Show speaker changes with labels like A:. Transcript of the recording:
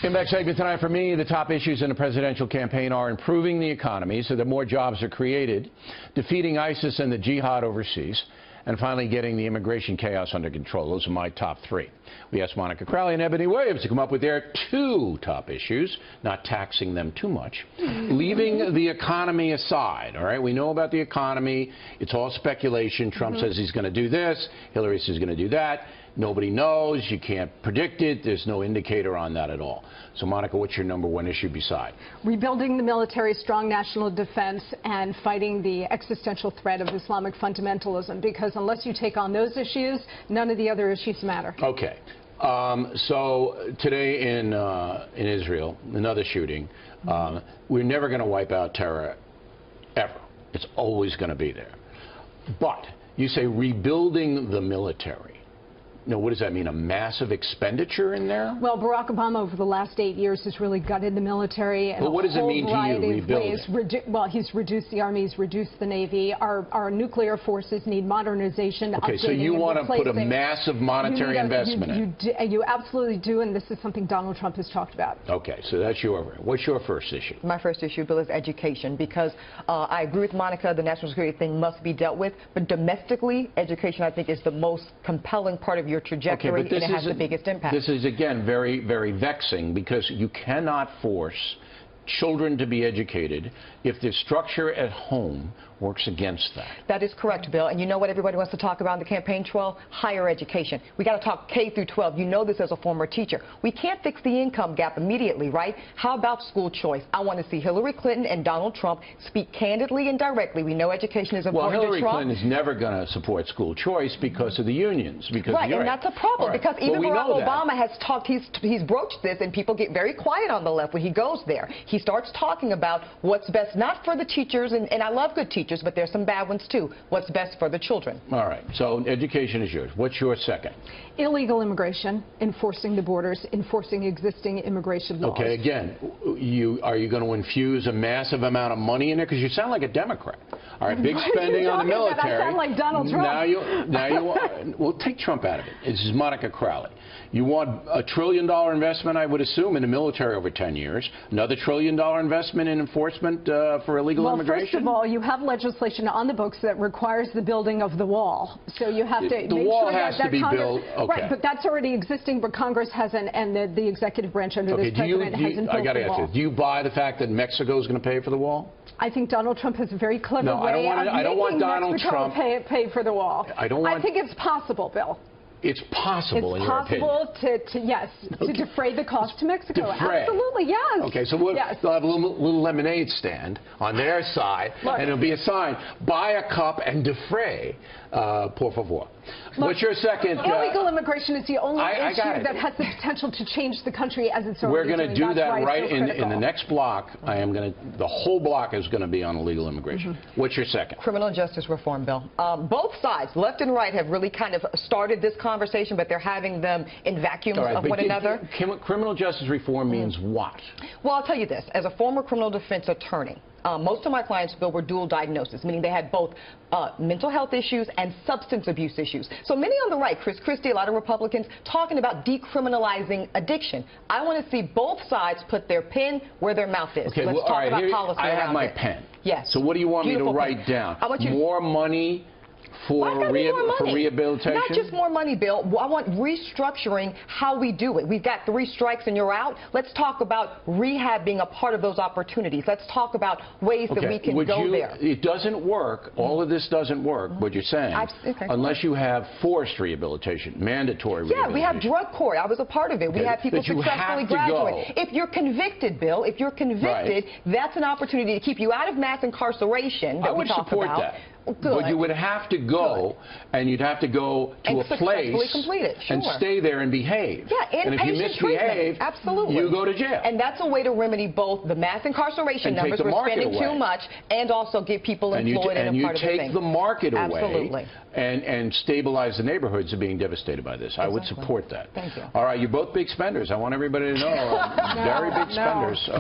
A: Impact segment tonight for me. The top issues in the presidential campaign are improving the economy so that more jobs are created, defeating ISIS and the jihad overseas, and finally getting the immigration chaos under control. Those are my top three. We asked Monica Crowley and Ebony Williams to come up with their two top issues, not taxing them too much. Leaving the economy aside, all right? We know about the economy. It's all speculation. Trump says he's going to do this. Hillary says he's going to do that. Nobody knows. You can't predict it. There's no indicator on that at all. So, Monica, what's your number one issue beside?
B: Rebuilding the military, strong national defense, and fighting the existential threat of Islamic fundamentalism. Because unless you take on those issues, none of the other issues matter.
A: Okay. So today in Israel, another shooting. We're never going to wipe out terror, ever. It's always going to be there. But you say rebuilding the military. Now, what does that mean? A massive expenditure in there?
B: Well, Barack Obama over the last 8 years has really gutted the military.
A: But what does it mean to you, rebuilding?
B: Well, he's reduced the Army, he's reduced the Navy. Our nuclear forces need modernization.
A: Okay, so you want to put a massive monetary investment in?
B: You absolutely do, and this is something Donald Trump has talked about.
A: Okay, so that's what's your first issue?
C: My first issue, Bill, is education, because I agree with Monica, the national security thing must be dealt with, but domestically, education, I think, is the most compelling part of your trajectory, and it has the biggest impact.
A: This is, again, very, very vexing, because you cannot force children to be educated if the structure at home works against that.
C: That is correct, Bill. And you know what everybody wants to talk about in the campaign trail? Higher education. We got to talk K through 12. You know this as a former teacher. We can't fix the income gap immediately, right? How about school choice? I want to see Hillary Clinton and Donald Trump speak candidly and directly. We know education is important to Trump.
A: Well, Hillary Clinton is never going to support school choice because of the unions.
C: Right, and that's a problem, because even Barack Obama has talked, he's broached this, and people get very quiet on the left when he goes there. He starts talking about what's best, not for the teachers, and I love good teachers, but there's some bad ones too. What's best for the children.
A: All right, so education is yours. What's your second?
B: Illegal immigration, enforcing the borders, enforcing existing immigration laws.
A: Okay, again, are you going to infuse a massive amount of money in there? Because you sound like a Democrat. All right, big spending on the military.
B: I sound like Donald Trump.
A: Now you well, take Trump out of it. This is Monica Crowley. You want a $1 trillion investment, I would assume, in the military over 10 years. Another $1 trillion investment in enforcement for illegal immigration?
B: Well, first of all, you have legislation on the books that requires the building of the wall. So you have to make
A: sure wall
B: that
A: has to be built. Okay.
B: Right, but that's already existing, but Congress hasn't, and the executive branch under this president hasn't built the wall.
A: I got to ask you, do you buy the fact that Mexico is going to pay for the wall?
B: I think Donald Trump has a very clever way of making Mexico pay for the wall. I think it's possible, Bill.
A: It's possible, in your opinion.
B: It's possible to defray the cost to Mexico.
A: Defray.
B: Absolutely, yes.
A: Okay, so they'll have a little lemonade stand on their side, and it'll be a sign, buy a cup and defray, por favor. What's your second?
B: Illegal immigration is the only issue that has the potential to change the country as it's already doing.
A: We're going to do that right in the next block. The whole block is going to be on illegal immigration. What's your second?
C: Criminal justice reform bill. Both sides, left and right, have really kind of started this conversation, but they're having them in vacuums of one another.
A: Criminal justice reform means what?
C: Well, I'll tell you this. As a former criminal defense attorney, most of my clients, Bill, were dual diagnosis, meaning they had both mental health issues and substance abuse issues. So many on the right, Chris Christie, a lot of Republicans, talking about decriminalizing addiction. I want to see both sides put their pen where their mouth is.
A: Okay,
C: Let's talk about policy
A: I have
C: around
A: my
C: it.
A: pen.
C: Yes.
A: So what do you want me to write down? More money for rehabilitation?
C: Not just more money, Bill. I want restructuring how we do it. We've got 3 strikes and you're out. Let's talk about rehab being a part of those opportunities. Let's talk about ways that we can go there.
A: It doesn't work. All of this doesn't work, what you're saying, unless you have forced rehabilitation, mandatory rehabilitation.
C: Yeah, we have drug court. I was a part of it. We have people successfully graduate. If you're convicted, Bill, if you're convicted, that's an opportunity to keep you out of mass incarceration that we talk about.
A: I would support that. But you would have to go, and you'd have to go to a place and stay there and behave.
C: Yeah,
A: and if you misbehave, you go to jail.
C: And that's a way to remedy both the mass incarceration numbers, we're spending too much, and also get people employed and a part of the thing.
A: And you take the market away and stabilize the neighborhoods that are being devastated by this. I would support that.
C: Thank you.
A: All right, you're both big spenders. I want everybody to know, very big spenders.